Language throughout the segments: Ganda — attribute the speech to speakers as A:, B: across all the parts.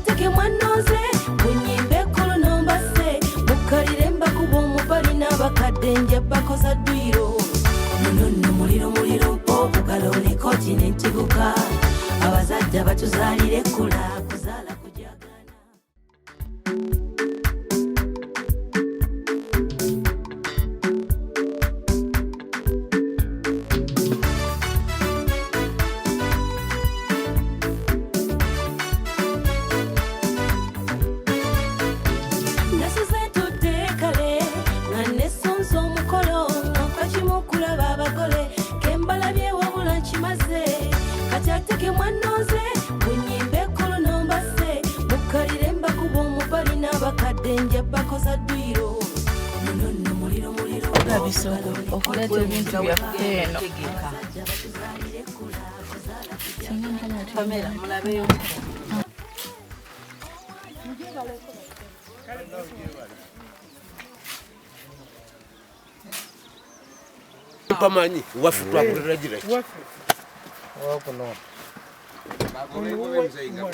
A: katyateke mwanoze bunyimbe kolono mbase mukalire mbakuba omubali n'abakadde nja bakoza ddwiro nono muliro obugalo ne kontinenti guka abazadde batuzaalire kula kuzaala kujagana katyateke mwanoze bunyimbe kolono mbase mukalire mbakuba omubali n'abakadde nja bakoza ddwiro nono muliro
B: okuleta ebintu byaffe eno
C: Pamela, mulabeyo.
D: Pamanyi wafu twakulira gira ki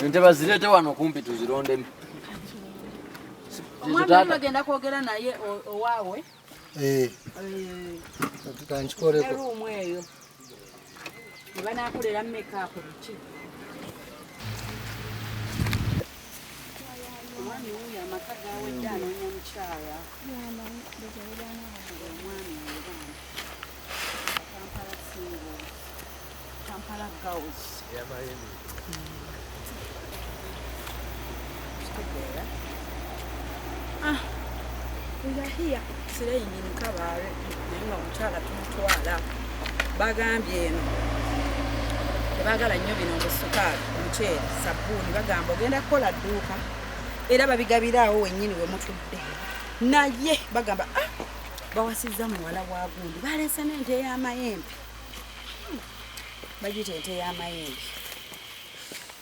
E: nte bazirete wano kumpi tuzirondemu
C: Omwana bagenda kwogera naye owaawe
F: tutankikoleko
C: eruumu eyo ne banaakolera mmekaako luki omwami wuyo amaka gawedde anoonya mukyala omwami Kampala single Kampala girls
G: Ulahia sireyi nkabare nenga omukyala tumutwala bagambye eno tebagala nnyo bino obusukaali omuceere sabbuuni bagamba ogenda kukola dduuka era babigabiraawo wennyini we mutudde naye bagamba bawasizza muwala wa gundi baleese n'ente y'amayembe bagita ente y'amayembe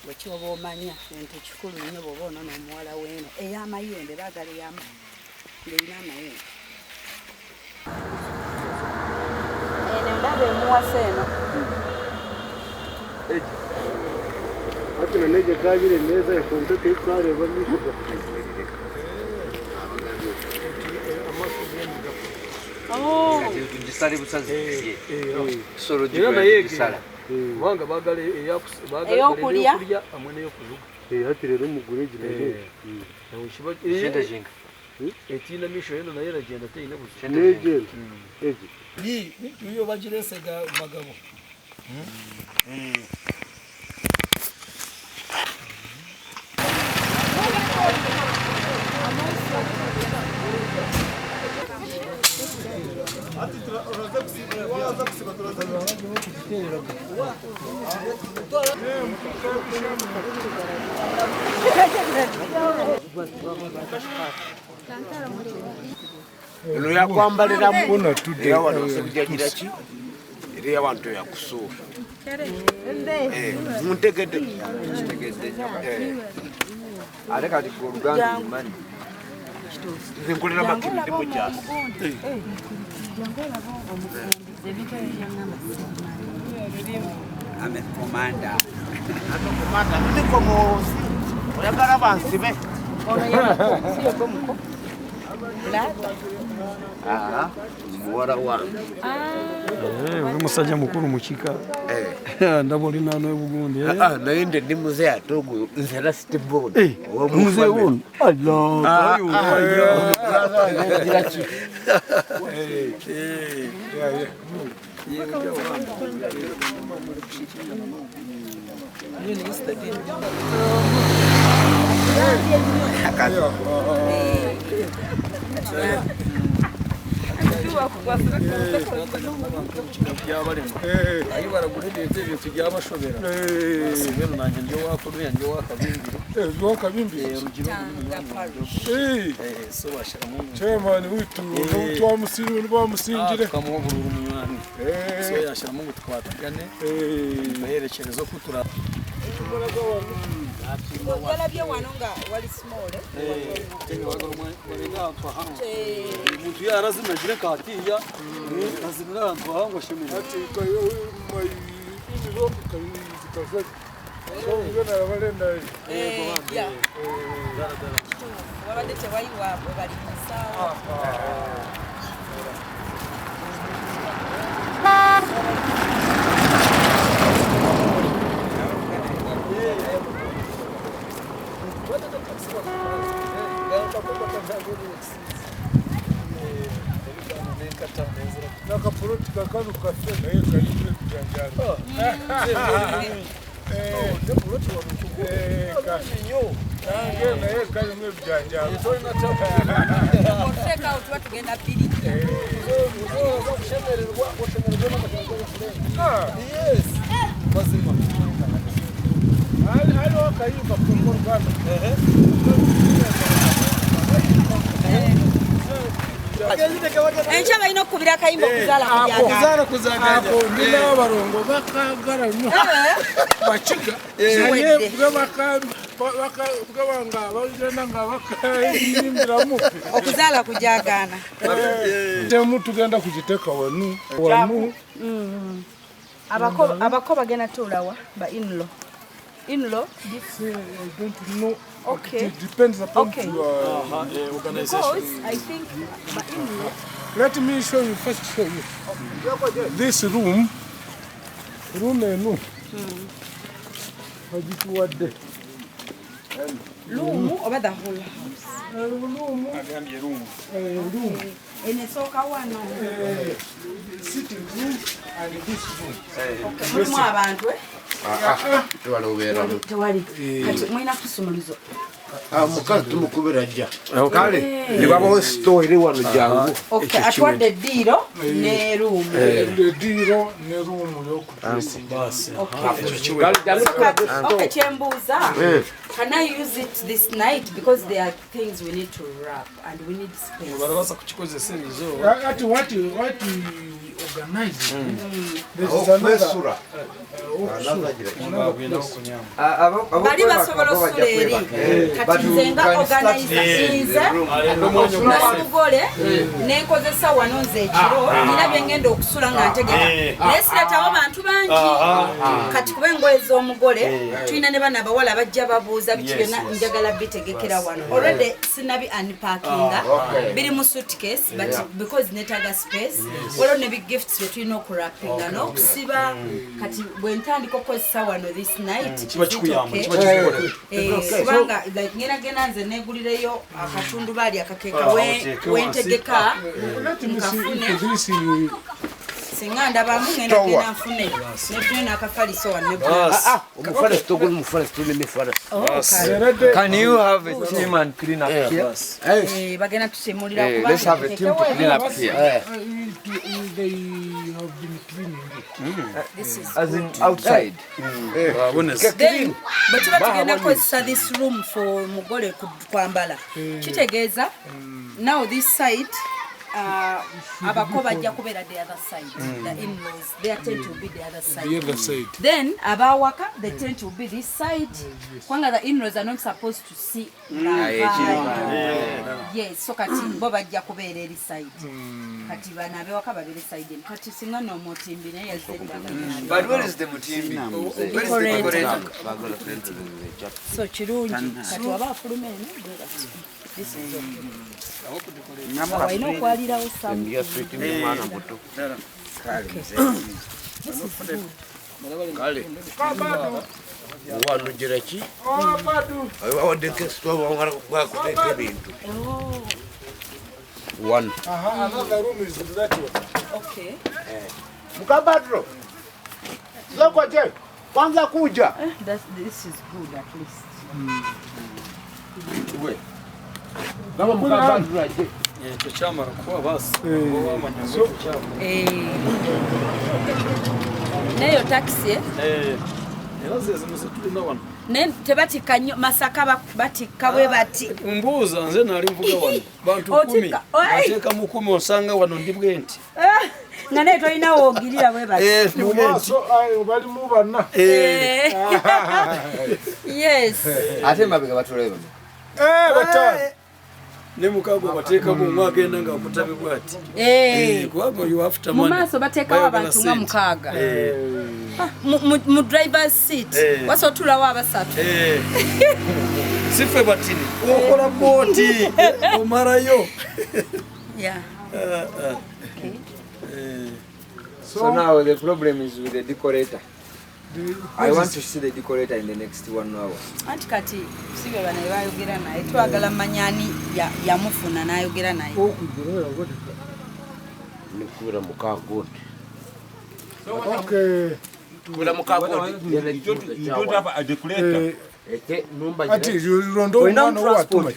G: bwekyoba omanya ente kikulu nnyo bw'oba onona omuwala w'eno ey'amayembe baagala ng'erina amayembe eno ndaba emuwasa eno
F: ati naneje kagire neza ekonte tekare bamishuka
E: tugisale busazi solo
F: gisala wanga bagale
C: eyokulya
F: amwe n'eyokuzuga ati rero mugure gira
E: shinda jinga
F: etina misho yeno naye ragenda teine buzi
D: neje
F: ni iyo bagiresega magabo
D: eno yakwambaliramu era wano osekujagira ki era yawantu yakusuula muntegedde
E: ate kati ku oluganda lumanyi
D: nze nkolera makiri ndi mukyasi
E: ame komanda
D: ndiko muzi oyagala bansibe
E: muwala wange
F: oli musajja mukulu mukika ndaba olina n'ebugundi
D: naye nde ndi muze ate ogwo nze era sitibon
F: muze wono Chairman witu twamusiri bamusingire
H: kamubururu munywani so yashiramo gutwatagane baherekerezo kutura
G: Walabye wano nga wali small
H: muntu yarazimejire katiya azimira abantu ahango shimira
F: ati kayo mai ro kayo zikaza
G: wabadde tewayiwaabwe bali musaawa
F: Nakapuloti kakanu kafe naye kayitire kujanjala. Nange naye kalimu ebijanjalo.
G: otuteeka awo tuba tugenda bbiri
F: Haliwo akayimba ku Luganda.
G: enkya balina okukubira akayimba okuzaala kujagala
F: Ako nina abalongo bakagala nnyo. Bakiga naye bwebanga bagenda nga bakayimbiramu.
G: okuzaala kujagaana
F: Temu tugenda kugiteeka wanu.
G: abako bagenda tuulawa ba inlo
F: I don't know.
G: Okay.
F: It depends upon
G: Okay.
F: your
H: organization.
G: because I think ba inlo
F: Let me show you, first show you. This room eno. Bagituwadde.
G: luumu oba the whole
F: Room.
G: eno esooka wano
F: Sitting room and this room.
G: mulimu abantu tewali kati mulina kusumulizo
D: Mukazi tumukubira ajja. Kale ne babawo store eri wano jangu.
G: atwadde eddiiro ne luumu
F: Eddiiro ne room y'okudressing.
G: Okay, kyembuuza can I use it this night because there are things we need to wrap and we need space.
H: barabaza kukikozesa ebizo
F: What we organize. This is another.
G: bali basobola ossula eri kati nze nga organize n'omugole nenkozesa wano nze ekiro nina byengenda okusula nga ntegeka naye siretawo bantu bangi kati kuba engoye z'omugole tulina ne bana abawala bajja babuuza biki byonna njagala bitegekera wano already sinabi unpackinga biri mu suitcase but because netaaga space waliwo ne big gifts byetulina okurapinga n'okusiba kati bwe ntandika okukozesa wano this night
H: kiba kikuyamba
G: okay.
H: kiba kikukole
G: kubanga like ngenda nze neegulireyo akatundu baali akakeeka wentegeka
F: Let me see
G: nkafune
F: if this
G: singa ndabamu ngenda genda nfune nefune n'akafaliso wano
D: Umufarasi togul mufarasi tuli mifarasi.
E: Can you have a team and clean up here?
G: bagenda tusemulira
E: Let's have a team to clean up here.
F: they have been cleaning it.
E: As in outside.
G: then bwe tuba tugenda kukozesa this room for mugole kwambala kitegeeza now this side abako bajja kubeera the other side the in-laws their tent will be the other side
F: The other side.
G: then abawaka the tent will be this side kwanga the in-laws are not supposed to see yes so kati bo bajja kubeera eri side kati bana abewaka babeere side kati singa n'omutimbi naye yazerira
E: But where is the mutimbi? Where is the decorator?
G: so kirungi kati waba afuluma eno this is okay walina okwalirawo samu
D: Ndia sweet mwana muto. Kale. Wano jiraki. Awadde store wangara kwa kuteka bintu. One.
F: Another room is that one.
G: okay
D: Mukabadro. Soko je. Kwanza kuja.
G: this is good at least
D: Kama mukabadro aje.
H: icyo cyamara kuba basi
G: neyo taxi
H: era zeze tulina wano
G: tebatika nnyo masaka batikka bwe bati
H: mbuuza nze nali mvuga wano bantu 10 ateeka mu 10 osanga wano ndi bwenti
G: nga naye tolina woogirira bwe bati
F: Maaso balimu banna.
G: yes
E: Ate mabega batuleba.
F: Batano.
H: ne mukago bateeka mu mwaka enda nga kutabe bwati kwabo you have to
G: money mumaso bateeka abantu nga mukaaga mu driver's seat wasotula wa basatu
H: sife batini okola boti omarayo
G: yeah
E: So now the problem is with the decorator. I want to see the decorator in the next 1 hour.
G: Anti kati sibe bana bayogera naye twagala manyani ya mufuna nayogera naye.
D: Nikura mukago.
F: Okay.
D: Kula mukago. You don't have a decorator.
F: Ati rondo mwana wa tuma.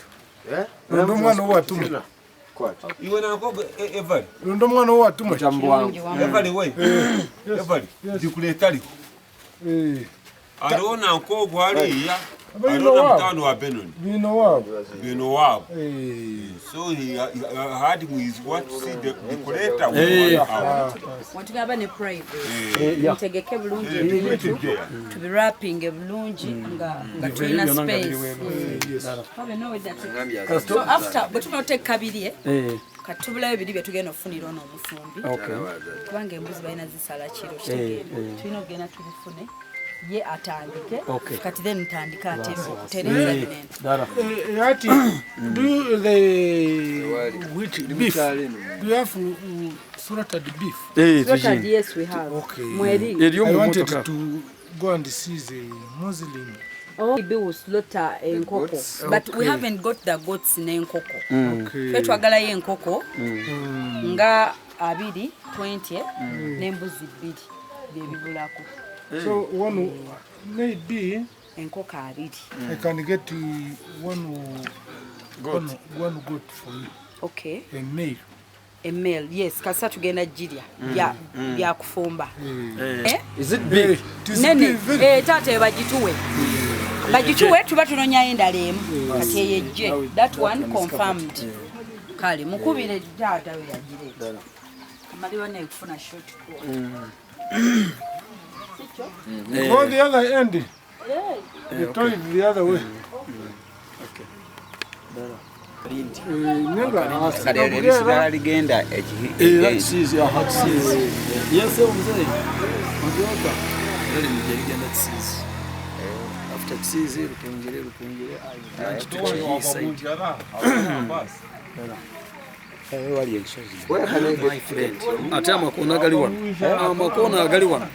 F: Rondo mwana wa tuma.
D: You wanna go Evan?
F: Rondo mwana wa tuma.
D: Evan way. Evan. Decorator. Arona nko gwali ya arona mtano wa Benon. Bino wao. So he had his what to see the decorator.
G: Want to have a pray. Mutegeke bulungi to be wrapping bulungi nga twina space. Have no with that. So after but not take kabiri katubula ebiri bye tugenda ofunira ono omufumbi kubanga embuzi balina zisala kiro tulina okugenda tubifune ye atandike kati then ntandika ate tereza binene
F: ati do the which beef do you have slaughtered beef
G: slaughtered yes we have mweri
F: I wanted to go and see the Muslim.
G: Oh, we will slaughter enkoko, but we haven't got the goats in enkoko. Okay. Twagala ye enkoko nga 20 nembuzi 2 byebibulako.
F: So one maybe
G: enkoko 2.
F: I can get one goat for you.
G: Okay.
F: A
G: male, yes. Kasa tugenda jiria ya kufumba.
E: Is it big?
G: Nene, tate bajituwe. Bajituwe tuba tunonya endala emu kati yeje. That one confirmed. Kale mukubire tata we yajire. Kamaliwa ne kufuna short call.
F: Go the other end. The toy the other way.
E: Okay.
I: ligenda
H: ate amakona agali wano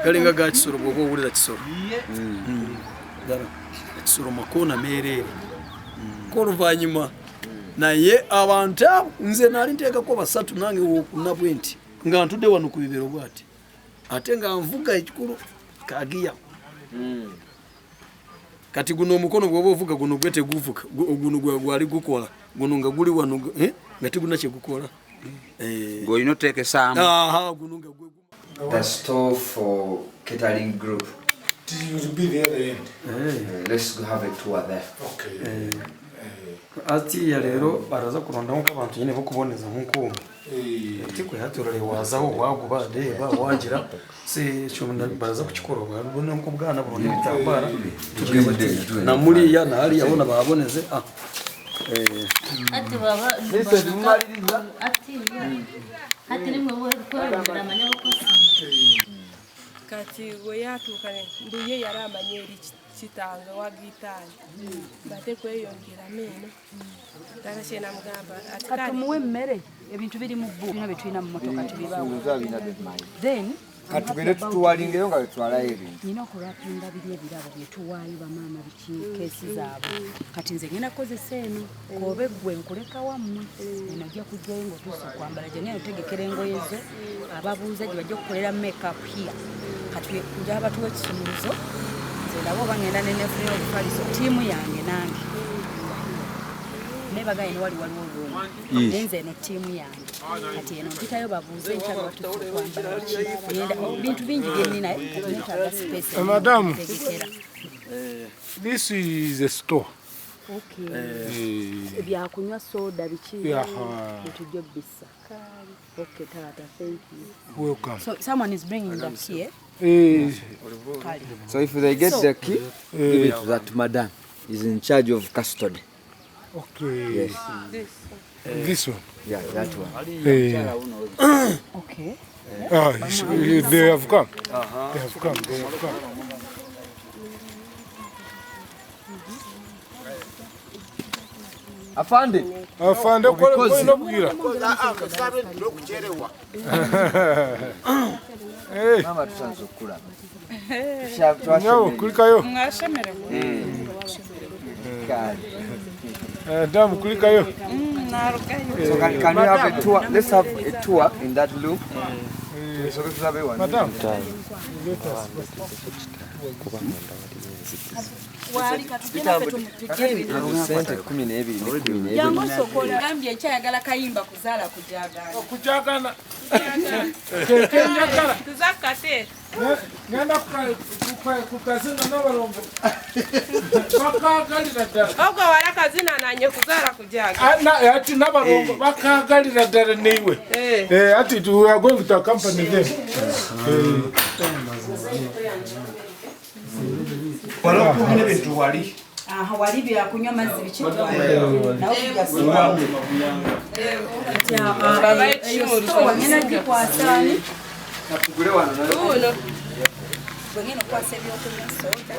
H: galinga ga kisoro bwoba owulira kisoro kisoro makona meerere koluvanyuma naye abantu nze nali nteekako basatu nange wokunabwe nti nga ntudde wano ku bibero bwati ate nga nvuga ekikulu kagiya kati guno omukono gwoba ovuga guno gwe teguvuga guno gwali gukola guno nga guli wano nga teguna kyegukola
I: ng'olina oteekesaamu.
H: Guno nga gwe
E: the store for catering group.
F: You will be the other end.
E: Let's go have a tour there.
F: Okay.
H: ati ya lero baraza kuronda nko abantu nyine bo kuboneza nko tiko yatorere wazaho waguba de ba wagira se cyumunda baraza kukikoro babona nko bwana bone bitambara na muri ya na hali yabona baboneze
J: ati baba ati dumaliriza ati nimwe kwera amanya okosa
K: kati we yatukane nduye yaramanyeri kitanga wagitani bate kweyongera meno tarashe na mugamba
G: ati muwe mmere ebintu biri mu bbu bino betwina mu motoka tubibawo then
E: katugende tutuwalingeyo nga twala ebintu
G: nina okulapinga biri ebirabo byetuwaayo bamaama biki keesi zaabwe kati nze ngenda kozesa eno kobe gwe nkuleka wammwe eno ojja kujjayo ng'otuusa okwambala gyani otegekera engoye zo ababuuza gye bajja okukolera make-up here kati njaba batuwa ekisumuluzo nze ndaba oba ngenda nenefunira obufaliso ttiimu yange nange nebagaye waliwo olwonyi nenze eno ttiimu yange kati eno mpitayo babuuze nkyala batuusa okwambala bintu bingi byenina netaaga space
F: Madam, this is a store.
G: Okay. Byakunywa soda biki bitujjo bisa. Okay, tata, thank you.
F: Welcome.
G: So someone is bringing that here.
E: So if they get the key, give it to that madam. Is in charge of custody.
F: Okay.
E: Yes.
F: This one.
E: Yeah, that one.
G: Okay.
F: They have come. They have come. They have come.
E: Afande.
F: Afande kwa ino bwira.
E: Mama tusanze okula.
F: Nyawo kulikayo.
G: Mwashemere.
F: Damu kulikayo.
E: So can you have a tour? Let's have a tour in that room. So let's have one.
F: Madam.
G: Wali katugenda petupige
E: sente 12
G: yango sokola gambye kyayagala kayimba kuzaala
F: kujagana
G: tuzakate
F: ngenda kukazina n'abalongo bakagalira ddala
K: ogo wala kazina nanye kuzaala kujaga
F: ati n'abalongo bakagalira ddala neiwe ati we are going to accompany them.
L: Wala kumune bintu wali.
G: Aha wali bya kunywa mazzi bikitwa.
K: baba ekimuru
G: wanyina gikwasani.
E: Nakugule wano na.
K: uno
G: Bwengene kwase byokunywa soda.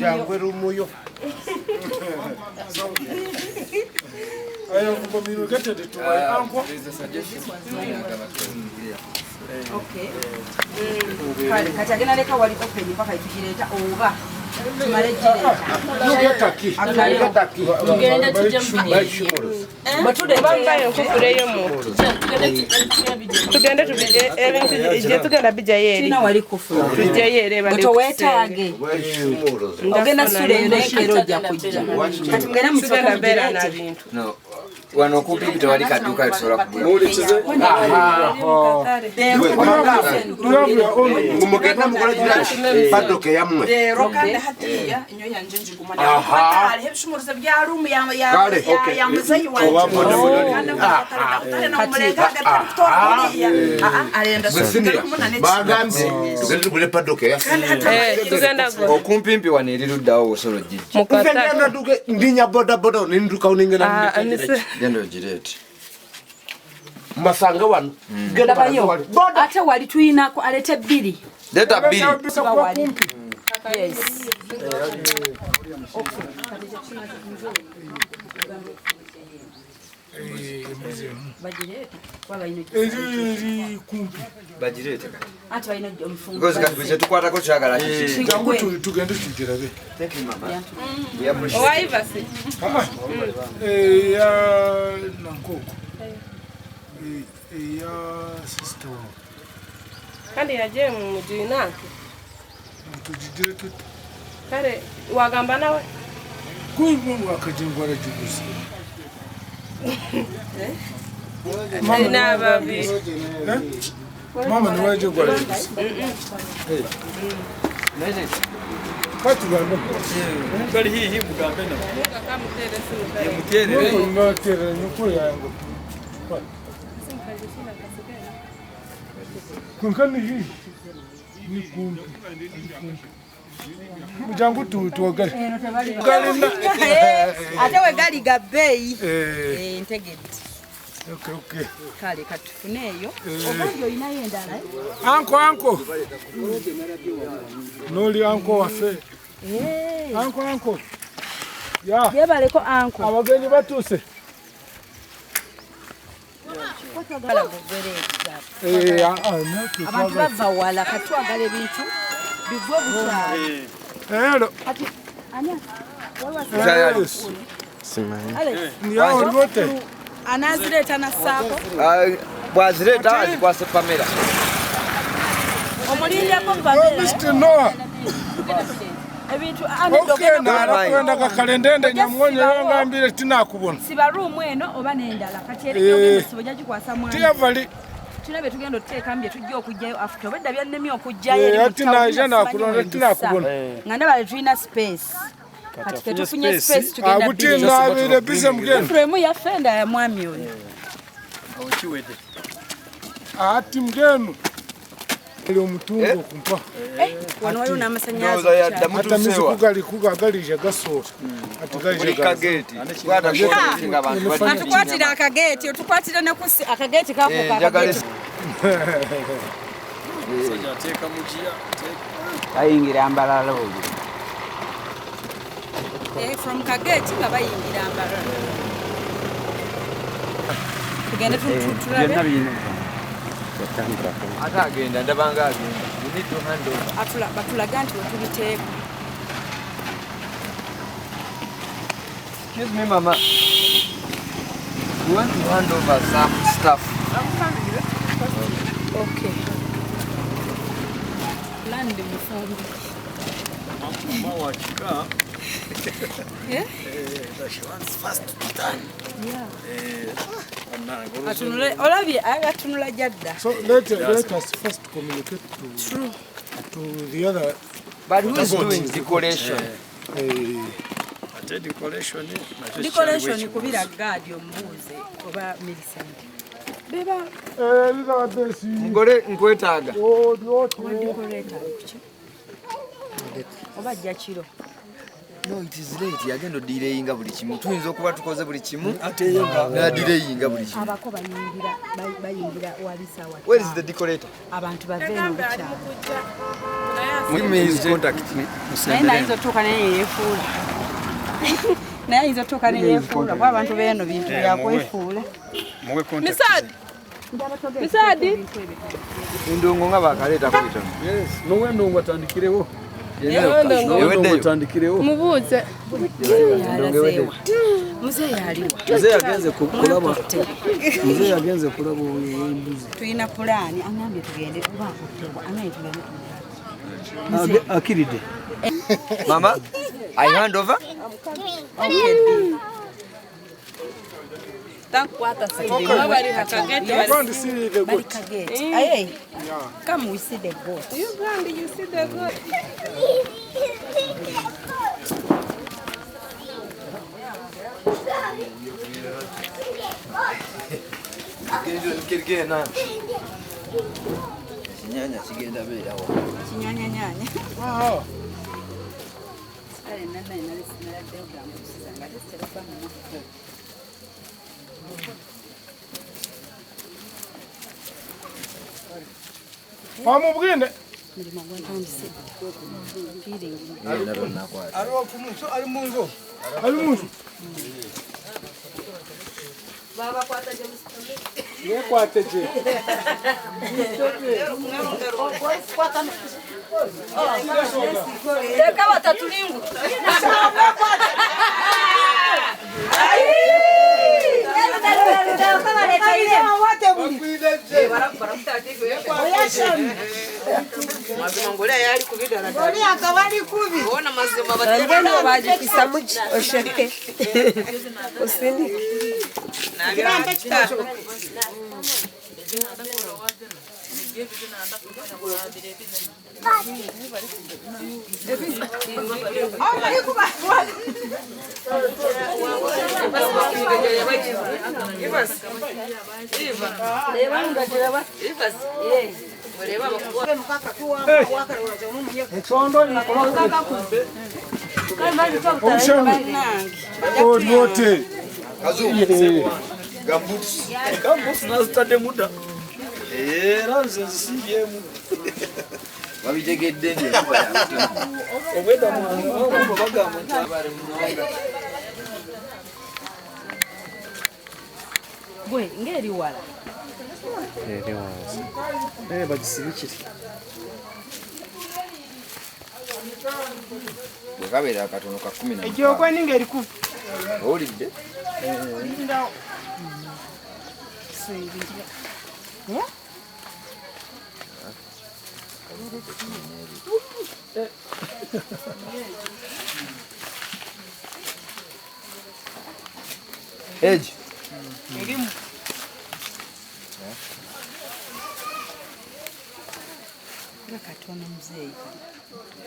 F: Jangwe rumuyo. Ayo ngomino getete tuwali anko.
G: Okay. Kale kati agenda leka wali open mpaka ikigireta oba tumale gireta.
B: Tugenda tujja mu
G: Batude
K: bambaye nkufuleyo mu tugende tubije ebintu je tugenda bija yeri
G: tina wali kufula
K: tujja yeri bali
G: bato wetage ogenda sule nekero ja kujja kati ngena
K: tugenda bera na
G: musoka
K: bintu
E: No. Wano kupita wali kaduka tusobola kugula.
L: Mugenda mukola kira padoke yamwe.
G: de rokanda hatiya inyo yanje njigumana kale hebshumuruze bya room ya muzayi wanje alenda
L: Bagambye tugende tugule padoke ya.
K: tugenda go
E: Okumpimpi wano eriruddawo osolo jiji.
L: Mugenda duke ndinya boda boda ninduka uningena.
E: Gendo jireti.
L: Masanga wano.
G: genda bayo ate wali tuina ko alete bili
E: Leta bili.
G: yes
F: Eri kumpi.
E: Bajirete.
G: ate balina omufungo
E: Because kati tukwata ko kyagala kiki.
F: Jangu tugende tugirabe.
E: Thank you mama. We appreciate.
K: owaiva si
F: Ya nankoko. Ya sister.
K: kandi yaje mu mujinanke
F: Tujigire tu.
K: kale wagamba nawe
F: Kuimu akajengwa la jugusi.
K: na babi
F: Mama ni waje kwa jugusi.
E: Nene.
F: Kati ganda.
H: Bali hii mugambe na.
K: kamutere simu
H: Mutere.
F: Ngo tere nyuko yangu. Kunkani hii ni kumpi. Mujangu tuogale.
G: ate we gali gabei integed
F: Okay.
G: kale katufuneyo obanjo inayo endala
F: Anko. Noli anko wafe. Anko. Ya.
G: yebaleko anko
F: Abagenyi batuse.
G: kala gobere abantu bava wala katwagala ebintu bigwe bukyali
F: Hello.
G: ati anya
F: Ndio wote.
G: anazileta na sako
E: Bwazireta alikwase Pamela.
G: omulindeko babere
F: Mr. Noah.
G: ebintu
F: Okay, nakwenda kakalendende nyamwonye ngambire tinakubona.
G: siba room eno oba nendala kati erigyo sibojja gikwasa mwana
F: Tiyavali.
G: tulabe tugenda oteeka mbye tujja okujjayo after obedda byannemi okujjayo
F: ati naija nakulonda tinakubona.
G: nga ndaba tulina space kati ketufunye space tugenda
F: Abutinabire bize mugendo.
G: frame ya fenda ya mwami oyo
H: Ochiwede.
F: Ati mgenu. Leo mtungo kumpa.
G: Wano waliwo n'amasannyalaze.
F: Hata miziku kugalija gasota.
E: Atugaliza gate.
G: Atukwatira akageti, otukwatira ne kusi akageti kafuuka akageti.
E: Teka mukia. Bayingira ambalala oyo.
G: From kageti nga bayingira ambalala. Tugende tutulabe.
E: Atagenda ndabanga agenda. You need to handle.
G: Batulaga nti wetubiteeka.
E: Excuse me, Mama. We want to hand over some stuff.
G: Okay. Land mufumbi.
H: Mama wachika.
G: Yeah?
H: She wants fast to done.
G: Yeah. Atunula olabye agatunula jadda.
F: So let us first communicate to the other.
E: But who is doing decoration?
H: Decoration
G: kubira gadi ombuze oba Millicent. Beba
E: mugole nkwetaaga.
G: Oba jakiro.
E: No, it is late. Yagendo delayinga buli kimu. Tuyinza okuba tukoze buli kimu. Ateyenga. Na delayinga buli kimu.
G: Abako bayingira walisa wa.
E: Where is the decorator?
G: Abantu baveno bicha.
E: Mwime his contact.
G: Naina hizo toka naye yefuula. Naye hizo toka naye yefuula. Kwa abantu beno bintu bya kwefuula.
H: Mwe contact.
G: Misadi.
E: Ndongo nga bakaleta kwito.
H: Yes. Nowe ndongo atandikirewo.
K: Mubuze.
G: Mzee yaliwa.
H: Mzee yagenze kulaba. Mzee yagenze kulaba embuzi.
G: Tuyina pulani angambye tugende kuba anaye tugende.
H: Akiride.
E: Mama, I hand over.
G: Okay.
K: Takwata sidi.
G: Okay.
K: Bari hakageti.
F: You want to see the goat?
G: Aye. Come we see the goat.
K: You want you see the goat?
E: Kirgena. Nyanya sigenda bela wa.
G: Nyanya.
F: Ah.
G: Sare nana inalisina deuga msanga desera mama.
F: Vamos bwine. Ali munzu.
G: Baba kwata je.
F: Ye kwate je.
G: Kwata. Deka watatulingu.
C: Mazima yali kubidala.
G: Oli akabali kubi.
C: Bona mazima batenda
K: Bajikisa muki osheke. Osindi.
C: Nagamba kitacho.
F: Onote.
H: Gambuts nazitade muda. Ranze zisibyemu.
E: Babijegedde nyo.
H: Obweda mu bagamba ntabare munonga.
G: Bwe ngeri wala.
H: Eri wansi. Bagisibikire.
E: Bwekabera akatono ka 10.
K: Ejyokwe ninga eri ku.
E: Olidde?
K: Linda.
G: Yeah?
E: Age.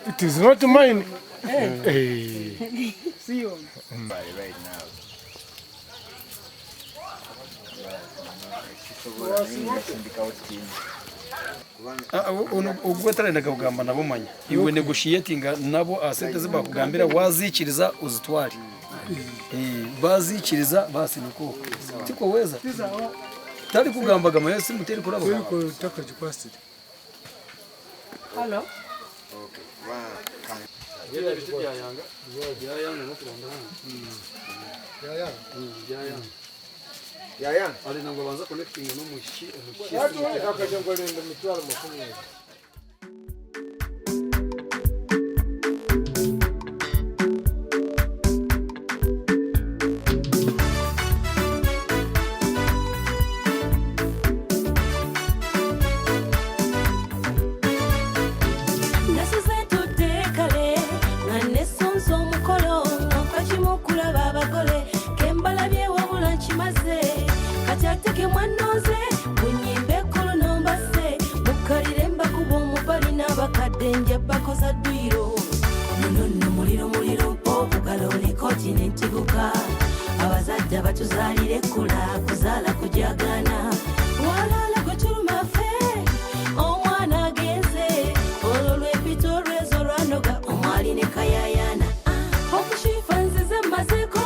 F: It is not mine.
K: Hey. See you.
E: Right now.
H: ubwo tarendaga kugamba nabo manya iwe negotiating nabo asente zibakugambira wazikiriza uzitwari bazikiriza basi nuko tiko weza tari kugambaga mayesi muteri kuraba
F: ko takaje kwasiti
G: Hello.
E: Okay.
H: Yeye bitu ya yanga no kuranda ya ali nango banza connecting no mushi
F: watu takaje ngolenda mitwalo makumi
A: denja bakoza duiro nono muliro obugalole kontinenti guka abazadde batuzalire kula kuzala kujagana walala gutuluma fe omwana agenze ololwe pitorwezo lwanoga omwali ne kayayana okushifanzize mazeko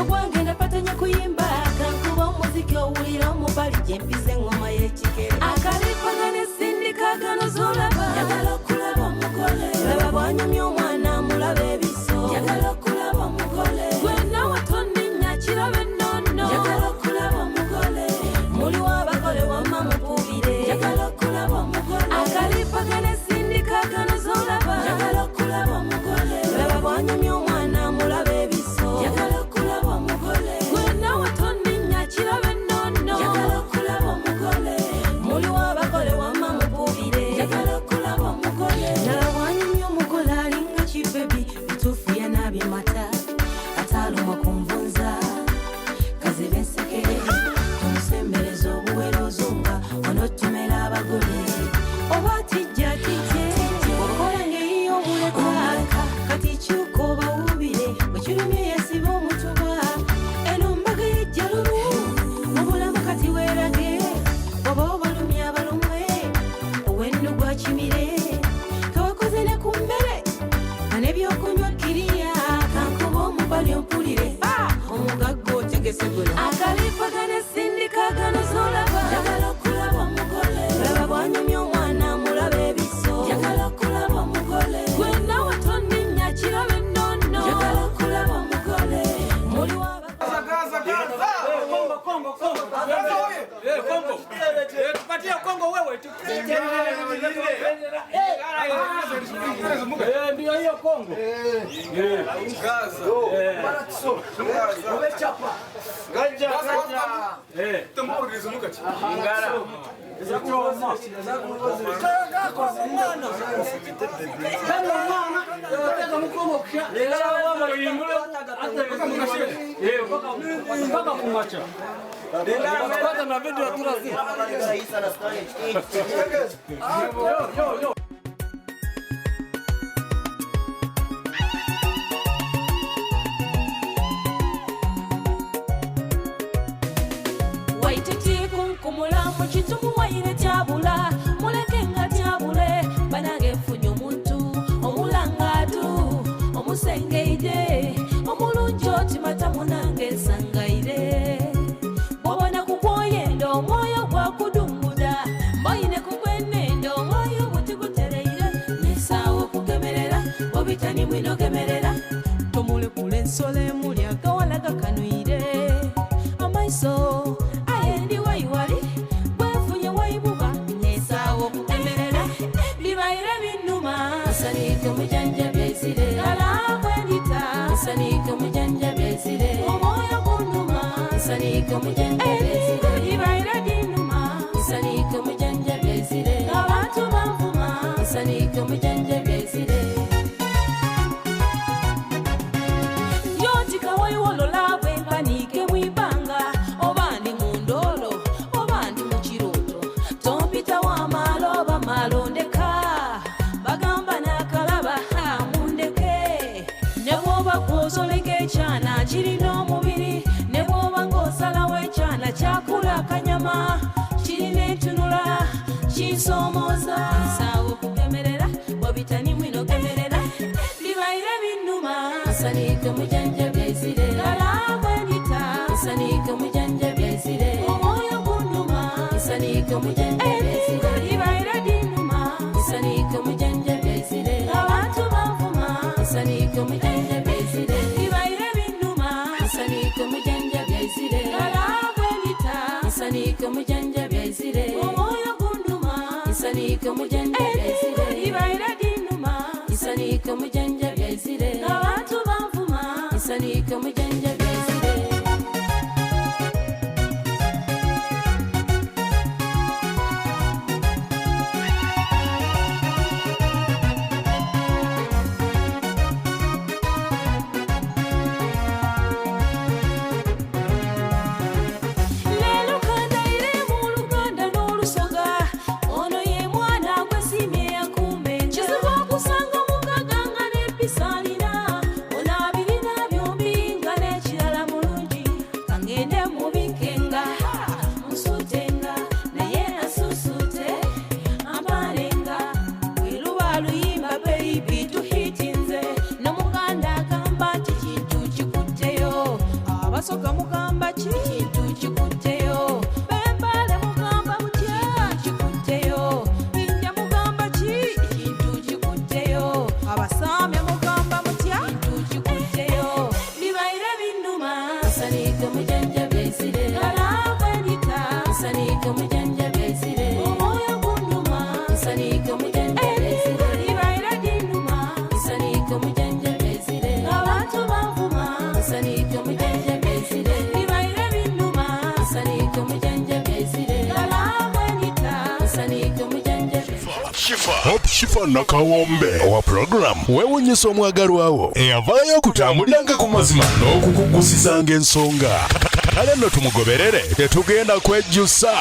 A: ogwange napatanya kuyimba kankuba omuziki owulira omubali gyempize engoma y'ekikere akalipagane sindikagano zolaba Laba bwanyumya omwana mulabe ebiso Yagala okulaba omugole Gwena watonninya kirabe nnono Yagala okulaba omugole Muli w'abagole wamma mukubire Yagala okulaba omugole Akalipagane sindikagano zolaba Yagala okulaba omugole Laba bwanyumya omwana mulabe ebiso Yagala okulaba omugole Gwena watonninya kirabe nnono Yagala okulaba omugole Muli w'abagole wamma mukubire Yagala okulaba omugole Bitufia na bimata ataluma kumvunza kazi benseke tumusemberezo obuwero zunga onotumera abagole obatijja tije okola ngeyo obuleka kati kyuko bawubire ekirumye yesiba omutuba eno mbaga yejjalumu mubulamu kati weerage oba obalumye abalumwe owennu gwa kimire kawakoze ne ku mmere nebyokunywa kiriya kankuba omubali ompulire omugagga otegese guno akalipagane sindikagano zolaba yagala okulaba omugole laba bwanyumya omwana mulabe ebiso yagala okulaba omugole gwena watonninya kirabe nnono yagala okulaba omugole muli
M: tupatie Kongo wewe ndio hiyo Kongo Gaza umechapa ganja tumurize mukati ngara na video ya turazi yo
A: kumulamu kitumu waire tabula muleke nga tabule banage mfunyo muntu omulangatu omusengeide omulungi otimata munange sangaire bwobona kukwoyenda omwoyo gwakudunguda mboyine kugwenendo omwoyo butigutereire nesaawo kugemerera obitani mwinogemerera tomulekula ensolo emuli agawala gakanwire amaiso ayendi waiwali bwefunye waibuba nesaawo kugemerera bibaire binnuma nsanike mujanja byezire alabwendita nsanike mujanja byezire omwoyo gunnuma nsanike mujanja byezire bibaire binnuma nsanike mujanja byezire abantu banvuma nsanike mujanja byezire yotika waiwolola bwenkanike mwibanga obandi mundolo obandi mukiroto tompita wamalo bamalondeka bagamba nakalaba mundeke nebwoba kwosoleka ekyana kirina omubiri nebwoba ng'osalawo ekyana kyakula akanyama bisoomooza nsaawo okugemerera wabitani mwino gemerera bibaire binnuma nsaniike mujanjabya ezire galabwenita nsaniike mujanjabya ezire omwoyo gunnuma nsaniike mujanjabya ezire bibaire binnuma nsaniike mujanjabya ezire abantu banvuma nsaniike mujanjabya ezire bibaire binnuma nsaniike mujanjabya ezire galabwenita nsaniike mujanjabya ezire omwoyo gunnuma nsaniike mujanjabya ezire bibaire binnuma nsaniike mujanjabya ezire abantu banvuma nsaniike mujanjabya ezire leero kandaire mu Luganda n'Olusoga ono ye mwana gwesimye yakumbe kizibu okusanga mukaga nga n'empisa alina ono abirina byombi nga n'ekirala mulungi kangende mubinkenga musuutenga naye asusuute ampalenga bweruba luyimba baby tuhitinze n'omuganda agamba nti kintu kikutteyo abasoka mugamba ki kintu kikutteyo bembale mugamba mutya kikutteyo inja mugamba ki kintu kikutteyo abasaame mugamba mutya kintu kikutteyo bibaire binnuma nsaniike mujanjabya ezire galabwenita nsaniike mujanjabya ezire omwoyo gunnuma nsaniike mujanjabya ezire bibaire binnuma nsaniike mujanjabya ezire abantu banvuma nsaniike mujanjabya ezire bibaire binnuma nsaniike mujanjabya ezire galabwenita nsaniike mujanjabya
N: Hope Shifa Nakawombe owa program wewunyisa omwagalwawo eyavaayo okutambuliranga ku mazima n'okukugusizanga ensonga kale nno tumugoberere tetugenda kwejjusa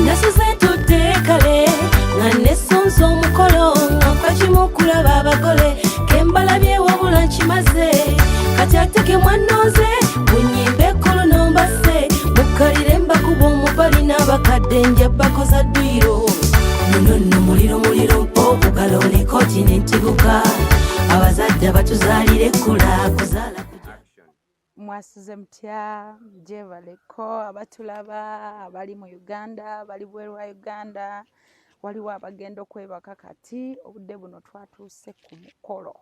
A: nasuze tudde kale nga nesonza omukolo nga kwakimu kulaba abagole kembalabye wabula nkimaze kati ate ke mwanooze bunyimba ekkolo nombase mukalire mbakuba omubali n'abakadde nja bakoza ddwiro muno nno muliro mpo bugalo ne kontinenti buka abazadde abatuzaalira ekkula kuzaala
G: mwasuze mutya gyebaleko abatulaba abali mu Uganda abali bweru wa Uganda waliwo abagenda okwebaka kati obudde buno twatuuse ku mukolo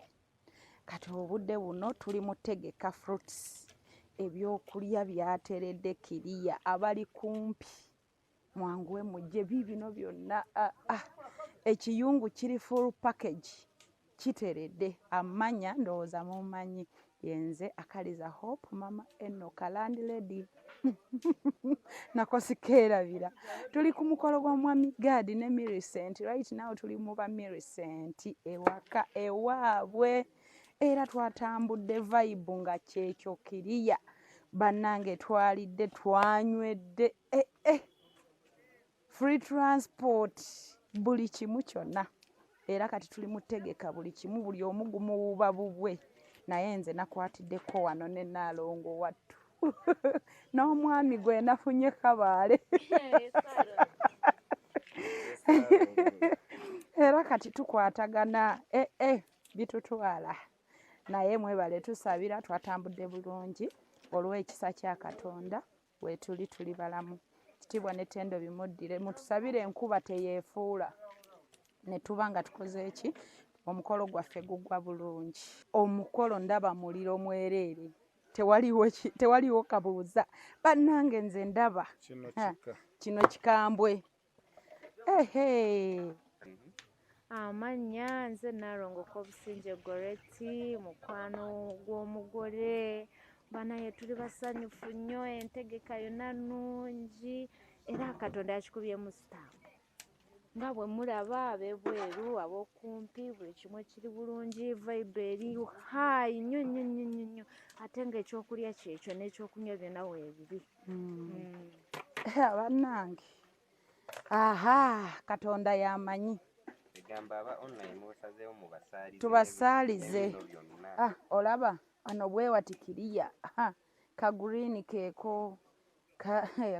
G: kati obudde buno tuli mutegeka fruits ebyokulya byateredde kiriya abali kumpi mwanguwe mujje bibino byonna ekiyungu kiri full package kiteredde amanya ndowooza mumanyi yenze akaliza Hope mama Enoka landlady nakosikeerabira tuli ku mukolo gwa mwami Gadi ne Millicent right now tuli mu ba Millicent ewaka ewaabwe era twatambudde vibe nga kyekyo kiriya bannange twalidde twanywedde free transport buli kimu kyonna era kati tuli mutegeka buli kimu buli omu gumuwuuba bubwe naye nze nakwatiddeko wano ne Naalongo wattu n'omwami gwe nafunye kabaale era kati tukwatagana bitutwala naye mwebale tusabira twatambudde bulungi olw'ekisa kya Katonda wetuli balamu kitibwa n'ettendo bimuddire mutusabire enkuba teyeefuula ne tuba nga tukoze eki omukolo gwaffe gugwa bulungi omukolo ndaba muliro mwereere tewaliwo kabuuza bannange nze ndaba kino kikambwe
O: amannya nze Naalongo Obusinje Goreti mukwano gw'omugole banaye tuli basanyufu nnyo entegeka yonna nnungi era Katonda yakikubyemu sitampu nga bwe mulaba ab'ebweru ab'okumpi buli kimu kiri bulungi vibe eri hayi nnyo ate ng'ekyokulya kyekyo n'ekyokunywa byonna weebiri
G: bannange Aha, Katonda yamanyi. Tubasaalize. Olaba ano bwewatikiriya ka green keeko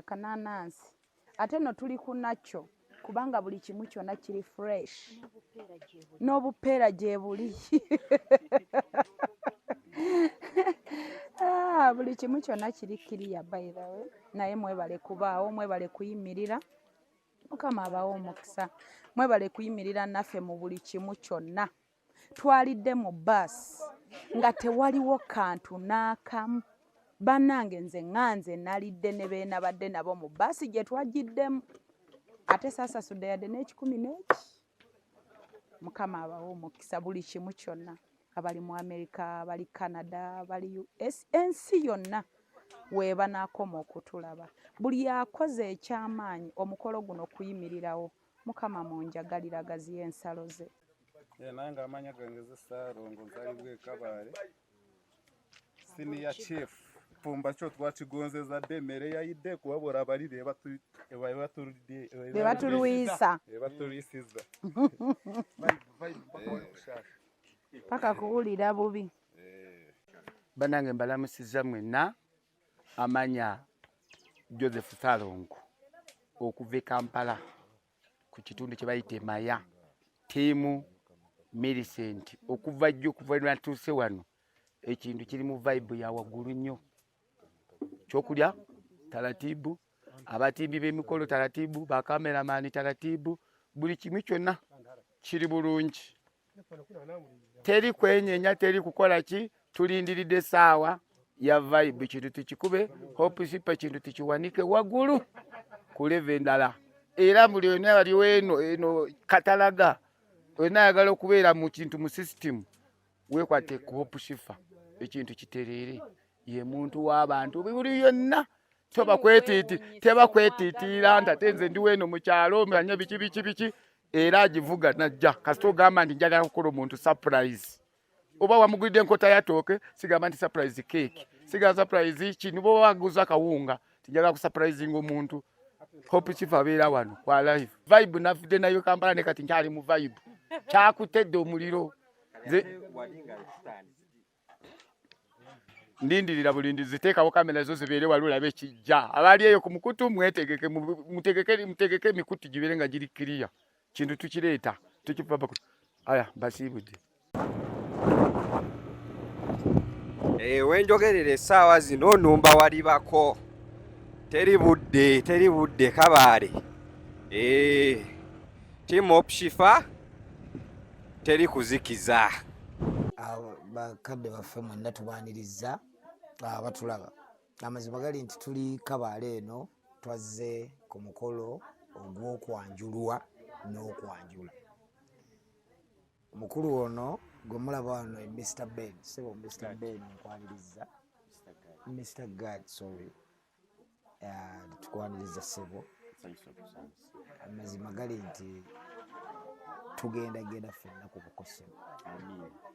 G: kananansi ate no tuli ku nakyo kubanga buli kimu kyonna kiri fresh n'obupeera gye buli buli kimu kyonna kiri kiriya by the way naye mwebale kubaawo mwebale kuyimirira Mukama abawo omukisa mwebale kuyimirira naffe mu buli kimu kyonna twalidde mu bus nga tewaliwo kantu n'akamu bannange nze nganze nalidde ne beena badde nabo mu bus gye twagiddemu ate saasasudde yadde n'ekikumi n'eki Mukama abawo omukisa buli kimu kyonna abali mu America abali Canada abali US ensi yonna weeba n'akoma okutulaba buli akoze ekyamaanyi omukolo guno kuyimirirawo Mukama munjagalira gaziye ensalo ze
P: nange amanya gange Saarongo nzalibwe Kabale senior chief pumba kyo twakigonzeza demere yayidde kuwabora abalire
G: batuluisa paka kuwulira bubi
Q: banange mbalamusiza mwenna amanya Joseph Saarongo okuva e Kampala ku kitundu kye bayita Maya tiimu Millicent okuva jjo kuva natuuse wano ekintu kiri mu vibe ya waggulu nnyo kyokulya taratibu abatimbi b'emikolo taratibu bakameramani taratibu buli kimu kyonna kiri bulungi teri kwenyenya teri kukola ki tulindiridde saawa ya vibe kintu tukikube hope sipa kintu tukiwanike waggulu ku level endala era buli yonna waliwo eno katalaga onayagala okubeera mu kintu mu system wekwate ku hope sifa ekintu kiterere ye muntu w'abantu buli yonna teba kwetiitira ntatenze ndi weno mu kyalo manya biki era agivuga najja kasito gamba ndi njagala kukola omuntu surprise oba wamugulidde enkota ya tooke sigamba nti surprise cake siga surprise kino bo waguza kawunga tijagala ku surprising omuntu hope sifa abeera wano kwa live vibe nafide nayo Kampala ne kati nkyali mu vibe kyakutedde omuliro ndindirira bulindi ziteekawo kamera zo zibeere walula bekijja abali eyo ku mukutu mutegeke emikutu gibeere nga giri clear kintu tukireeta tukipapa aya mbasiibudde
R: wenjogerere essaawa zino numba walibako teri budde Kabale tiimu Opshifa teri kuzikiza
S: bakadde baffe mwenna tubaaniriza batulaba amazima gali nti tuli Kabale eno twazze ku mukolo ogw'okwanjulwa n'okwanjula omukulu ono gwe mulaba wano Mr. Ben sebo Mr. Ben nkwaniriza Mr. God sorry tukwaniriza sebo amazima gali nti tugenda ffenna ku bukosemu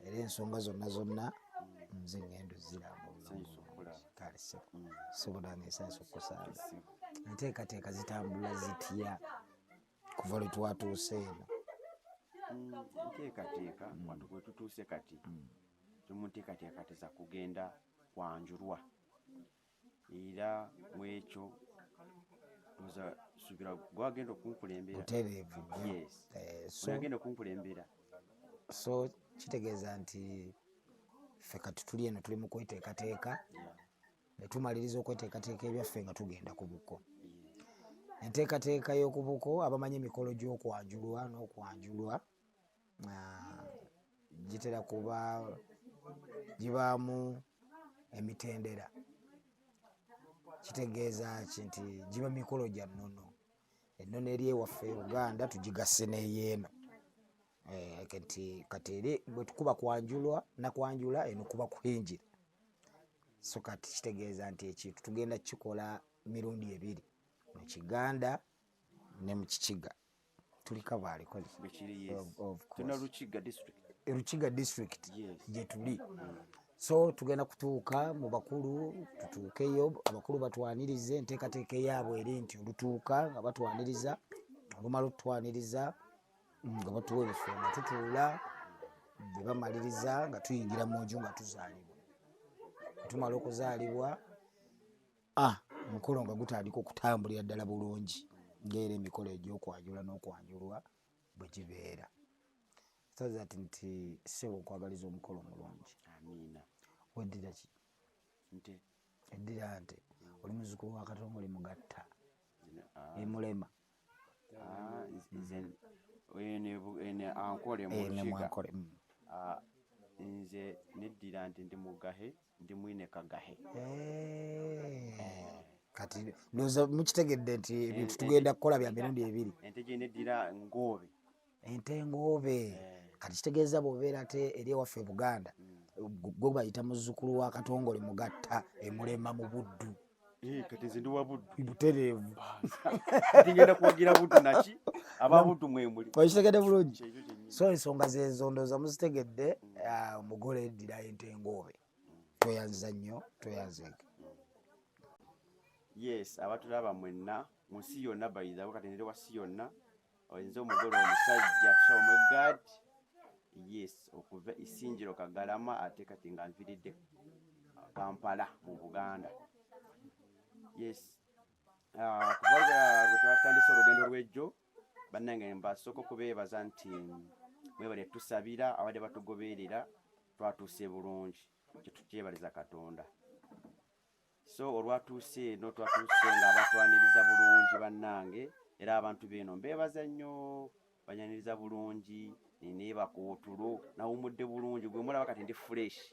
S: era ensonga zonna nze ngendo ziramba kale sebo esansa okusaala enteekateeka zitambula zitya kuva lwe twatuuse eno
T: enteekateeka watu gwe tutuuse kati tumu nteekateeka teza kugenda kwanjulwa era mu ekyo tuza subira gwagenda okunkulembera
S: butereevu
T: agenda okunkulembera
S: so kitegeeza nti ffe kati tuli eno tuli mu kweteekateeka ne tumaliriza okweteekateeka ebyaffe nga tugenda ku buko enteekateeka y'oku buko abamanyi emikolo gy'okwanjulwa n'okwanjulwa gitera kuba gibaamu emitendera kitegeeza nti giba mikolo gya nnono ennono eri ewaffe Uganda tugigasse n'eyeeno kati eri bwe tukuba kwanjulwa nakwanjula eno kuba kwinjira so kati kitegeeza nti ekintu tugenda kikola mirundi ebiri mu Kiganda ne mu Kikiga tuli Kabale Rukiga district gye tuli so tugenda kutuuka mu bakulu tutuukeyo abakulu batwanirize enteekateeka yaabwe eri nti olutuuka nga batwaniriza olumala otutwaniriza nga batuwa ebifo nga tutuula bwe bamaliriza nga tuyingira mu nju nga tuzaalibwa. Tumala okuzaalibwa omukolo nga gutandika okutambulira ddala bulungi ng'era emikolo egy'okwanjula n'okwanjulwa bwe gibeera. So that nti ssebo okwagaliza omukolo omulungi.
T: Amiina.
S: Weddira ki?
T: Nte.
S: Eddira nte. Oli muzzukulu wa Katonda oli mugatta. Emulema.
T: Ene ankole mu Lukiga. Nze neddira nti ndi mugahe ndi mwine kagahe.
S: Kati ndowooza mukitegedde nti ebintu tugenda kukola bya mirundi ebiri.
T: Ente gye neddira ngoobe.
S: Ente ngoobe. Kati kitegeeza bw'obeera ate eri ewaffe e Buganda gwe bayita muzzukulu wa Katongole mugatta emulema mu Buddu.
T: Kati nze ndi wa Buddu.
S: Butereevu.
T: Tingenda kuwagira Buddu naki aba Buddu mwe muli.
S: Okitegedde bulungi. So ensonga zezo ndowooza muzitegedde. Omugole eddira ente ngoobe. Tweyanziza nnyo tweyanzeeke.
T: Yes, abatulaba mwenna mu nsi yonna bayiza kati nere wa si yonna oyinza omugole omusajja tusaba omwegad. Yes, okuva Isinjiro Kagalama ate kati nga nviridde Kampala mu Buganda. Yes, kuva twatandise olugendo lw'ejjo bannange mbasooka okubeebaza nti mwebale tusabira abadde batugoberera twatuuse bulungi kyetukyebaliza Katonda. So olwatuuse eno twatuuse nga abatwaniriza bulungi bannange era abantu beeno mbeebaza nnyo banyaniriza bulungi neeba ku tulo nawumudde bulungi gwe mulaba kati ndi fresh.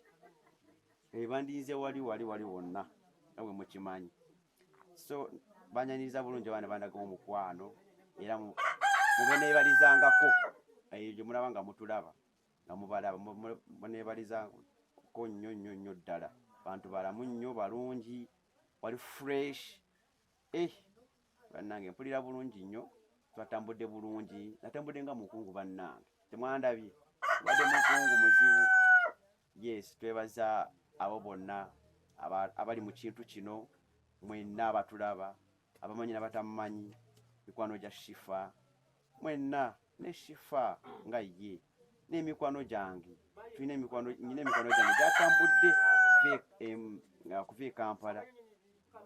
T: Bandinze wali wonna nabwe mukimanyi. So banyaniriza bulungi abana bandaga omukwano era mube neebalizangako gye mulaba nga mutulaba nga mubalaba muneebalizako nnyo ddala. Bantu balamu nnyo balungi wali fresh. Bannange mpulira bulungi nnyo twatambudde bulungi natambudde nga mukungu bannange temwandabye badde mukungu muzibu. Yes, twebaza abo bonna abali mu kintu kino mwenna abatulaba abamanyi n'abatamumanyi mikwano gya Shifa mwenna ne Shifa nga ye n'emikwano gyange tulina emikono gyange gyatambudde kuva e Kampala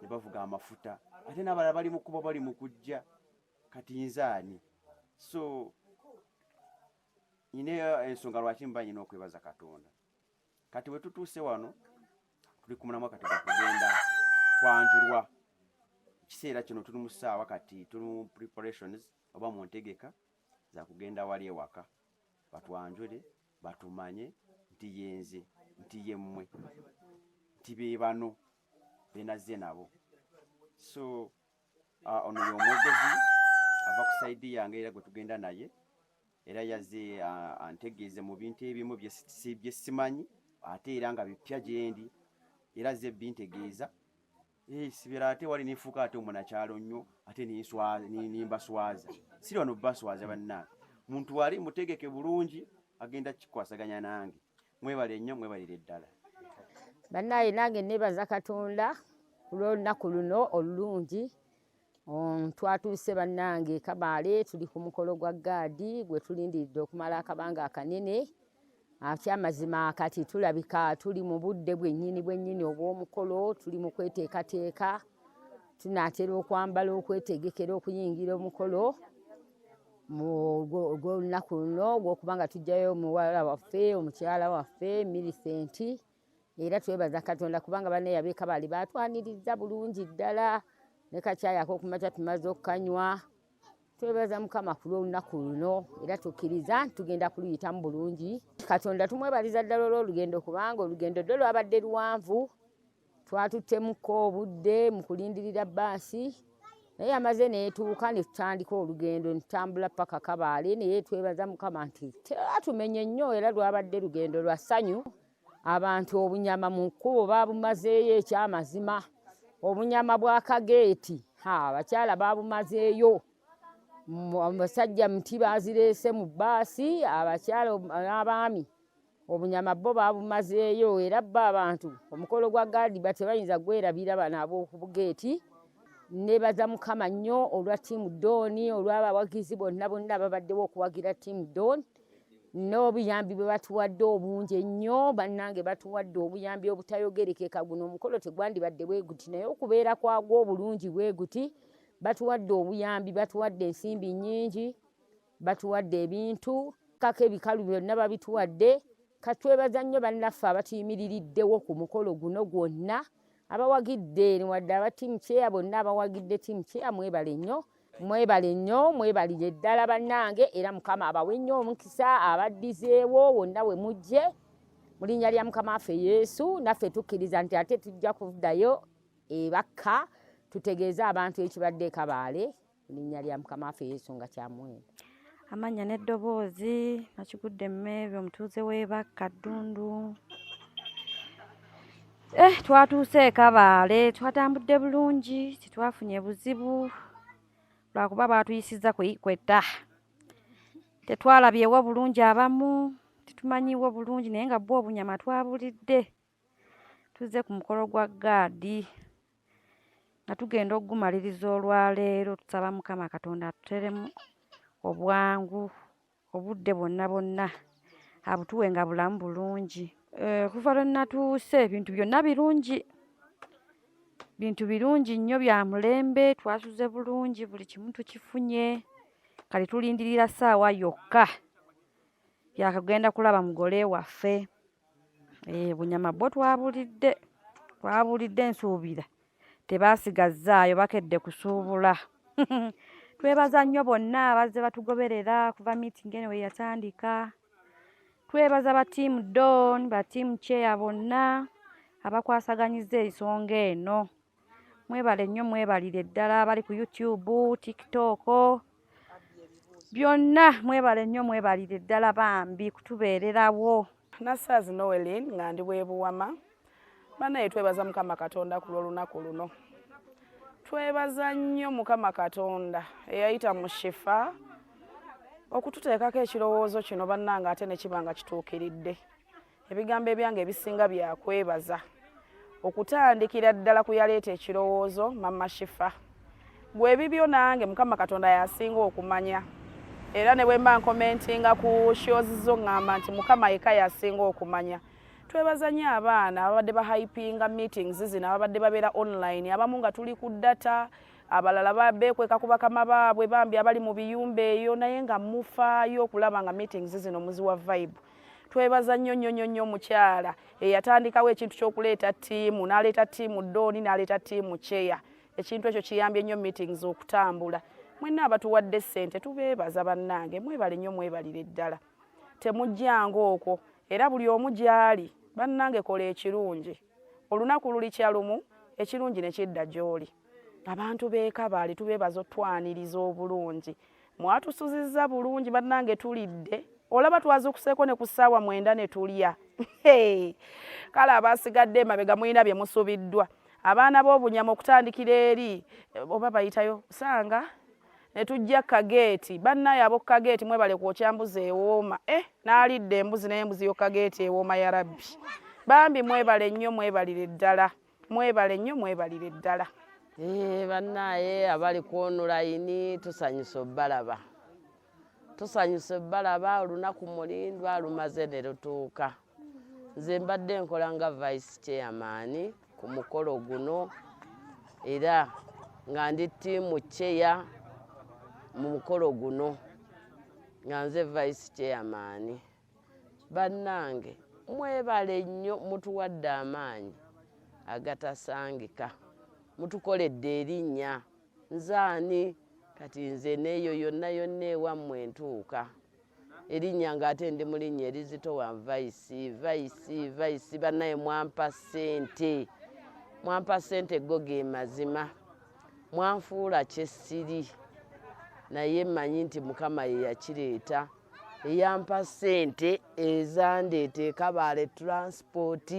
T: ne bavuga amafuta ate n'abalala bali mu kuba bali mu kujja kati nzaani. So nyine ensonga lwaki mba nyina okwebaza Katonda. Kati we tutuuse wano tuli ku mulamwa kati kugenda kwanjulwa. Ekiseera kino tuli mu ssaawa kati tuli mu preparations oba mu ntegeka za kugenda wali ewaka batwanjule batumanye nti yenze nti yemmwe nti be bano benazze nabo. So ono y'omwogezi ava ku saidi yange era gwe tugenda naye era yazze antegeeze mu bintu ebimu bye simanyi ate era nga bipya gyendi era azze bintegeeza. Sibira ate wali nifuuka ate omunakyalo nnyo ate nimbaswaza siri wano baswaza bannange muntu wali mutegeke bulungi agenda kikwasaganya nange. Mwebale nnyo mwebalire ddala
C: bannaye. Nange nebaza Katonda olw'olunaku luno olulungi. Twatuuse bannange Kabale tuli ku mukolo gwa gaadi gwe tulindiridde okumala akabanga akanene. Kyamazima kati tulabika tuli mu budde bwennyini obw'omukolo tuli mu kweteekateeka tunaatera okwambala okwetegekera okuyingira omukolo ogw'olunaku luno ogw'okubanga tujjayo omuwala waffe omukyala waffe Millicent. Era twebaza Katonda kubanga banne ab'e Kabale batwaniriza bulungi ddala ne kakyayako okumakya tumaze okukanywa. Twebaza Mukama ku lw'olunaku luno era tukkiriza tugenda kuluyitamu bulungi. Katonda tumwebaliza ddala olw'olugendo kubanga olugendo ddwe lwabadde luwanvu. Twatuttemuko obudde mu kulindirira bbaasi naye amaze neetuuka ne tutandika olugendo ne tutambula paka Kabale naye twebaza Mukama nti tatumenye nnyo era lwabadde lugendo lwa ssanyu. Abantu obunyama mu kkubo baabumazeeyo ekyamazima. Obunyama bwa kageeti abakyala baabumazeeyo. Abasajja muti bazireese mu bbaasi abakyala n'abaami obunyama bo baabumazeeyo era bo abantu omukolo gwa gaadi batebayinza gwerabira bano ab'oku bugeeti nebaza Mukama nnyo olwa ttiimu Doni olw'abawagizi bonna babaddewo okuwagira ttiimu Doni n'obuyambi bwe batuwadde obungi ennyo. Bannange batuwadde obuyambi obutayogerekeka. Guno omukolo tegwandibadde bwe guti naye okubeera kwagwo obulungi bwe guti. Batuwadde obuyambi, batuwadde ensimbi nnyingi, batuwadde ebintu kaka ebikalu byonna babituwadde. Katwebaza nnyo bannaffe abatuyimiririddewo ku mukolo guno gwonna, abawagidde wadde aba ttiimu Kyeya bonna abawagidde ttiimu Kyeya mwebale nnyo. Mwebale nnyo, mwebalire ddala bannange, era Mukama abawe nnyo omukisa abaddizeewo wonna we mujje mu linnya lya Mukama waffe Yesu. Naffe tukkiriza nti ate tujja kuddayo ebakka tutegeeze abantu ekibadde Kabaale mu linnya lya Mukama waffe Yesu nga kyamwenda.
O: Amanya n'eddoboozi Nakigudde Mmeebe omutuuze w'ebakka Ddundu. Twatuuse Kabaale, twatambudde bulungi, titwafunye buzibu lwakuba baatuyisizza kwetta. Tetwalabyewo bulungi abamu, titumanyiwo bulungi naye nga bwo obunyama twabulidde. Tuzze ku mukolo gwa gaadi nga tugenda okugumaliriza olwaleero. Tusaba Mukama Katonda atuteremu obwangu obudde bwonna abutuwe nga bulamu bulungi. Kuva lwe natuuse ebintu byonna birungi, bintu birungi nnyo bya mulembe. Twasuze bulungi, buli kimu tukifunye. Kale tulindirira ssaawa yokka yakagenda kulaba mugole waffe. Bunyama bwo twabulidde nsuubira tebaasigazzaayo, bakedde kusuubula. Twebaza nnyo bonna abazze batugoberera kuva miitingi eno we yatandika. Twebaza ba ttiimu Don, ba ttiimu Kyeya bonna abakwasaganyizza ensonga eno. Mwebale nnyo, mwebalire ddala abali ku YouTube, TikTok, byonna mwebale nnyo, mwebalire ddala bambi kutubeererawo.
G: Nassaazi Noeline nga ndi bwebuwama. Bannaye twebaza Mukama Katonda ku lw'olunaku luno. Twebaza nnyo Mukama Katonda eyayita mu Shifa okututeekako ekirowoozo kino bannanga ate ne kiba nga kituukiridde. Ebigambo ebyange ebisinga byakwebaza okutandikira ddala ku yaleeta ekirowoozo Mama Shifa. Gwe bibyo nange Mukama Katonda yasinga okumanya, era ne bwe mba nkomentinga ku shows zo ngamba nti Mukama yeka yasinga okumanya. Twebaza nnyo abaana ababadde bahypinga meetings zino, ababadde babeera online, abamu nga tuli ku data, abalala beekweka ku bakama baabwe bambi abali mu biyumba eyo, naye nga mufaayo okulaba nga meetings zino muziwa vibe. Twebaza nnyo omukyala eyatandikawo ekintu ky'okuleeta ttiimu, n'aleeta ttiimu Doni, n'aleeta ttiimu Kyeya. Ekintu ekyo kiyambye nnyo meetings okutambula. Mwenna abatuwadde ssente tubeebaza bannange, mwebale nnyo, mwebalire ddala. Temujjanga okwo, era buli omu gy'ali bannange kola ekirungi. Olunaku luli kyalumu, ekirungi ne kidda gy'oli. Abantu b'e Kabaale tubeebaza otwaniriza obulungi. Mwatusuzizza bulungi bannange, tulidde. Olaba twazukuseeko ne ku ssaawa 9 ne tulya. Kale abaasigadde emabega mulina bye musubiddwa. Abaana b'obunyama okutandikira eri oba bayitayo sanga ne tujja Kageeti. Bannaye ab'o Kageeti mwebale kwokya mbuzi ewooma. N'alidde embuzi naye embuzi yo Kageeti ewooma ya Rabbi. Bambi mwebale nnyo, mwebalire ddala. Mwebale nnyo, mwebalire ddala.
B: Bannaye abali ku online tusanyusa obbalaba. Tusanyusa obbalaba olunaku mulindwa lumaze ne lutuuka. Nze mbadde nkola nga Vice Chairman ku mukolo guno, era nga ndi ttiimu Kyeya mu mukolo guno nga nze Vice Chairman. Bannange mwebale nnyo, mutuwadde amaanyi agatasangika, mutukoledde erinnya. Nzaani kati nze neeyo yonna ewammwe entuuka. Erinnya ng'ate ndi mu linnya erizitowa Vice. Bannaye mwampa ssente, mwampa ssente go ge mazima, mwanfuula kyessiri, naye mmanyi nti Mukama ye yakireeta. Eyampa ssente ezandeeta e Kabaale transport,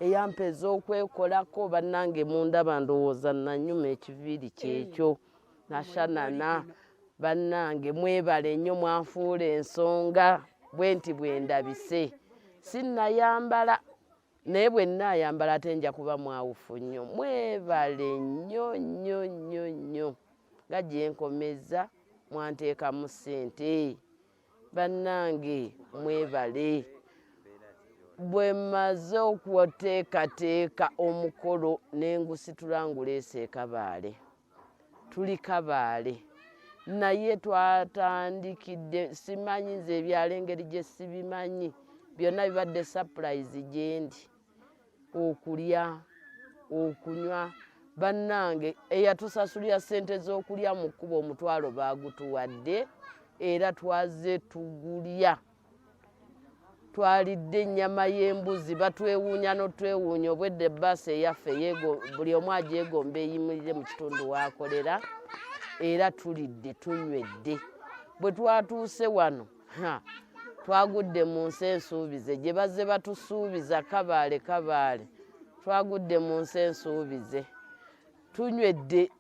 B: eyampa ez'okwekolako. Bannange mundaba ndowooza nanyuma ekiviiri kyekyo nashanana. Bannange mwebale nnyo, mwanfuula ensonga bwe nti bwe ndabise. Sinnayambala naye bwe nnaayambala ate nja kuba mwawufu nnyo. Mwebale nnyo nnyo nnyo nnyo nga gye nkomeza mwanteekamu ssente. Bannange mwebale. Bwe mmaze okuteekateeka omukolo n'engusitula nguleese e Kabaale. Tuli Kabaale. Naye twatandikidde simanyi nze ebyalo engeri gye sibimanyi. Byonna bibadde surprise gye ndi. Okulya, okunywa. Bannange eyatusasulira ssente z'okulya mu kkubo omutwalo baagutuwadde era twaze tugulya. Twalidde ennyama y'embuzi batwewuunya n'otwewuunya obwedde bbaasi eyaffe buli omu agyegomba eyimulire mu kitundu w'akolera era tulidde tunywedde. Bwe twatuuse wano twagudde mu nsi ensuubize gye bazze batusuubiza Kabaale Kabaale. Twagudde mu nsi ensuubize tunywedde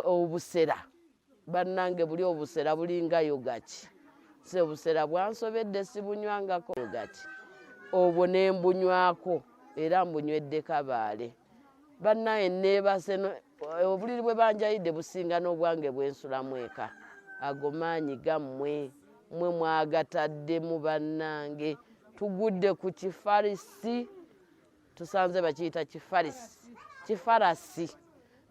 B: obusera. Bannange buli obusera bulinga yogaki. Se obusera bwansobedde sibunywangako yogaki. Obwo ne mbunywako era mbunywedde Kabaale. Bannange neebase obuliri bwe banjayidde businga n'obwange bwensulamu eka. Ago maanyi gammwe mwe mwagatadde bannange. Tugudde ku kifarisi. Tusanze bakiyita kifarasi.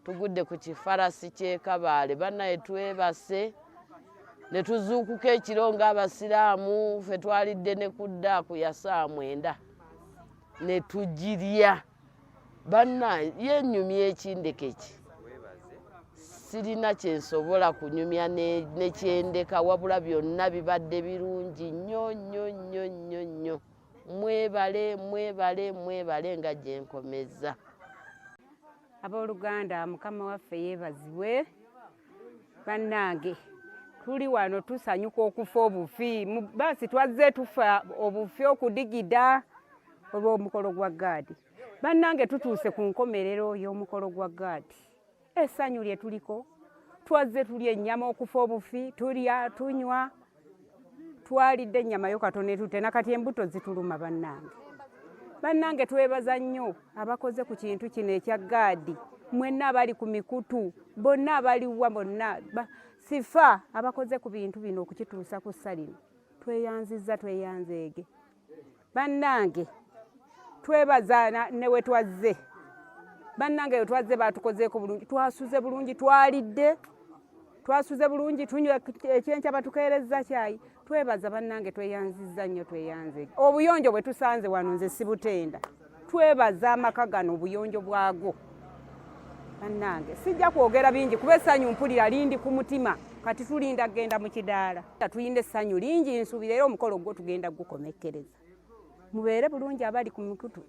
B: Tugudde ku kifarasi ky'e Kabaale. Bannaye twebase ne tuzuukuka ekiro ng'Abasiraamu ffe twalidde ne ku ddaaku ya saa 9 ne tugirya. Bannaye yennyumya ekindeke ki. Sirina kye nsobola kunyumya ne kyendeka wabula byonna bibadde birungi nnyo nnyo nnyo nnyo nnyo. Mwebale mwebale mwebale nga gye nkomeza.
U: Abooluganda Mukama waffe yeebazibwe. Bannange tuli wano tusanyuka okufa obufi. Basi twazze tufa obufi okudigida olw'omukolo gwa Gaadi. Bannange tutuuse ku nkomerero y'omukolo gwa Gaadi. Essanyu lye tuliko twazze tulya ennyama okufa obufi tulya tunywa. Twalidde ennyama yo katono etute nakati embuto zituluma bannange. Bannange twebaza nnyo abakoze ku kintu kino ekya Gaadi. Mwenna abali ku mikutu bonna abaliwa bonna sifa abakoze ku bintu bino okukituusa ku ssalino. Tweyanzizza tweyanzeege. Bannange twebaza ne we twazze. Bannange we twazze baatukozeeko bulungi. Twasuze bulungi twalidde. Twasuze bulungi tunywa ekyenkya batukeerezza cyayi. Twebaza bannange tweyanzizza nnyo tweyanzeege. Obuyonjo bwe tusanze wano nze sibutenda. Twebaza amaka gano obuyonjo bwago. Bannange sijja kwogera bingi kuba essanyu mpulira lindi ku mutima kati tulinda genda mu kidaala. Tuyinde essanyu lingi nsubira era omukolo gwo tugenda gukomekkereza. Mubeere bulungi abali ku mikutu.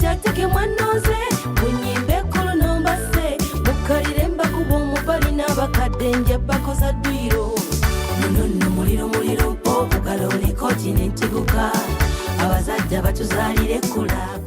A: Ateke mwanoze munyimbe kolo nombase mukalire mbakubo mubali n'abakadde nje bakoza dduyiro nono muliro mpo bugalo ne koti n'entiguka abazajja batuzaalire kula